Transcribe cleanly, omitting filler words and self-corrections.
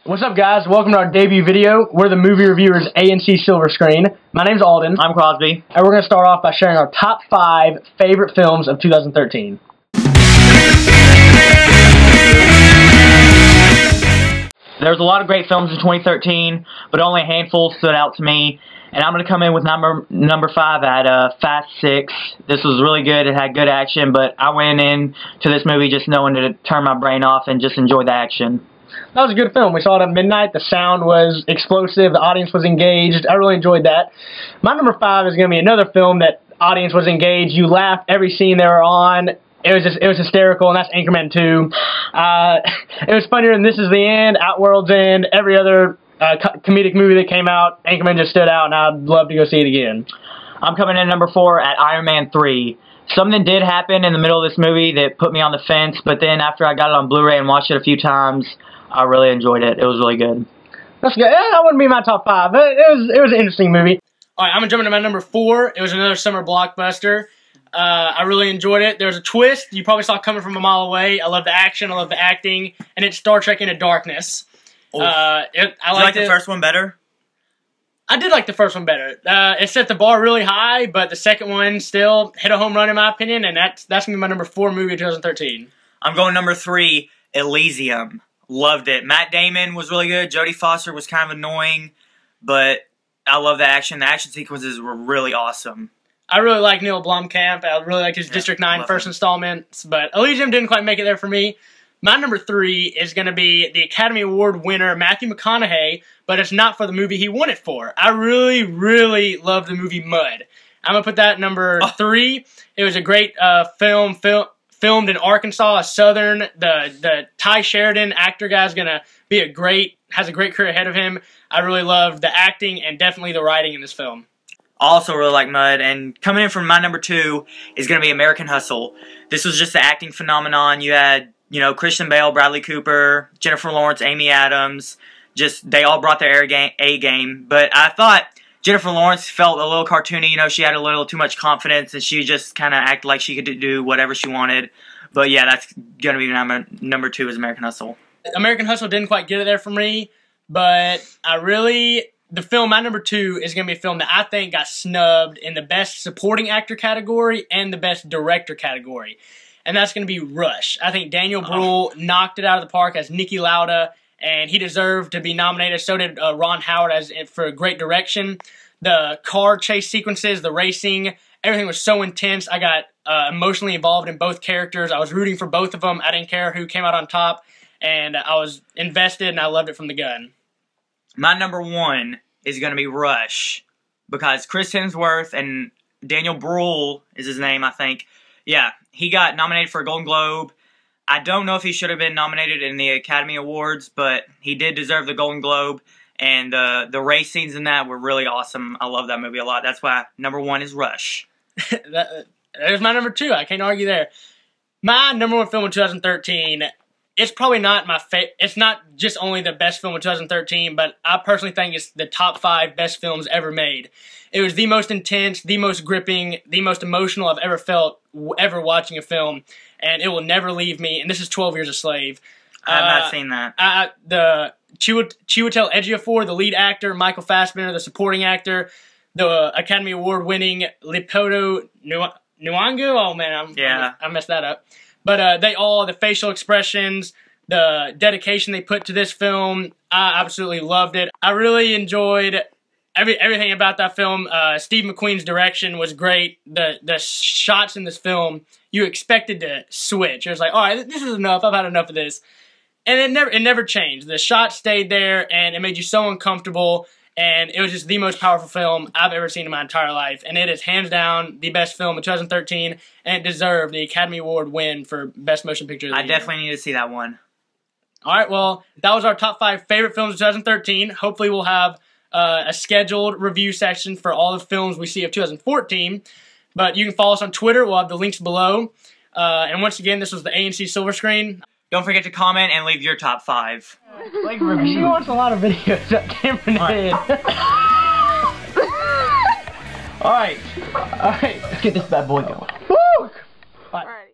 What's up, guys? Welcome to our debut video. We're the movie reviewers A&C Silverscreen. My name's Alden. I'm Crosby. And we're going to start off by sharing our top 5 favorite films of 2013. There's a lot of great films in 2013, but only a handful stood out to me. And I'm going to come in with number 5 at Fast 6. This was really good. It had good action, but I went in to this movie just knowing to turn my brain off and just enjoy the action. That was a good film. We saw it at midnight. The sound was explosive. The audience was engaged. I really enjoyed that. My number 5 is going to be another film that audience was engaged. You laughed every scene they were on. It was hysterical, and that's Anchorman 2. It was funnier than This Is the End, Outworld's End, every other comedic movie that came out. Anchorman just stood out, and I'd love to go see it again. I'm coming in number 4 at Iron Man 3. Something did happen in the middle of this movie that put me on the fence, but then after I got it on Blu-ray and watched it a few times, I really enjoyed it. It was really good. That's good. That wouldn't be my top 5, but it was an interesting movie. All right, I'm going to jump into my number 4. It was another summer blockbuster. I really enjoyed it. There was a twist you probably saw coming from a mile away. I love the action. I love the acting. And it's Star Trek Into Darkness. I liked the first one better? I did like the first one better. It set the bar really high, but the second one still hit a home run in my opinion, and that's going to be my number 4 movie of 2013. I'm going number 3, Elysium. Loved it. Matt Damon was really good. Jodie Foster was kind of annoying, but I love the action. The action sequences were really awesome. I really like Neil Blomkamp. I really liked his District 9 first installments, but Elysium didn't quite make it there for me. My number 3 is going to be the Academy Award winner, Matthew McConaughey, but it's not for the movie he won it for. I really, really love the movie Mud. I'm going to put that at number 3. It was a great film filmed in Arkansas, Southern. The Ty Sheridan actor guy is going to be has a great career ahead of him. I really loved the acting and definitely the writing in this film. Also really like Mud, and coming in from my number 2 is going to be American Hustle. This was just the acting phenomenon. You had, Christian Bale, Bradley Cooper, Jennifer Lawrence, Amy Adams. They all brought their A game. But I thought Jennifer Lawrence felt a little cartoony. She had a little too much confidence, and she just kind of acted like she could do whatever she wanted. But yeah, that's going to be number 2 is American Hustle. American Hustle didn't quite get it there for me, but the film, my number 2, is going to be a film that I think got snubbed in the Best Supporting Actor category and the Best Director category. And that's going to be Rush. I think Daniel Bruhl knocked it out of the park as Niki Lauda, and he deserved to be nominated. So did Ron Howard for great direction. The car chase sequences, the racing, everything was so intense. I got emotionally involved in both characters. I was rooting for both of them. I didn't care who came out on top, and I was invested, and I loved it from the gun. My number 1 is going to be Rush, because Chris Hemsworth and Daniel Bruhl is his name, I think. Yeah, he got nominated for a Golden Globe. I don't know if he should have been nominated in the Academy Awards, but he did deserve the Golden Globe, and the race scenes in that were really awesome. I love that movie a lot. That's why number 1 is Rush. There's my number 2. I can't argue there. My number 1 film of 2013... It's probably not it's not just only the best film of 2013, but I personally think it's the top 5 best films ever made. It was the most intense, the most gripping, the most emotional I've ever felt ever watching a film, and it will never leave me. And this is 12 Years a Slave. I have not seen that. The Chiwetel Ejiofor, the lead actor, Michael Fassbender, the supporting actor, the Academy Award winning Leopoldo Nyong'o. Oh man, I messed that up. But the facial expressions, the dedication they put to this film, I absolutely loved it. I really enjoyed everything about that film. Steve McQueen's direction was great. The shots in this film, you expected to switch. It was like, all right, this is enough. I've had enough of this. And it never changed. The shots stayed there, and it made you so uncomfortable. And it was just the most powerful film I've ever seen in my entire life. And it is hands down the best film of 2013. And it deserved the Academy Award win for Best Motion Picture of the Year. I definitely need to see that one. Alright, well, that was our top 5 favorite films of 2013. Hopefully we'll have a scheduled review section for all the films we see of 2014. But you can follow us on Twitter. We'll have the links below. And once again, this was the A&C Silverscreen. Don't forget to comment and leave your top 5. Like review. She watched a lot of videos that Cameron did. Alright. Let's get this bad boy going.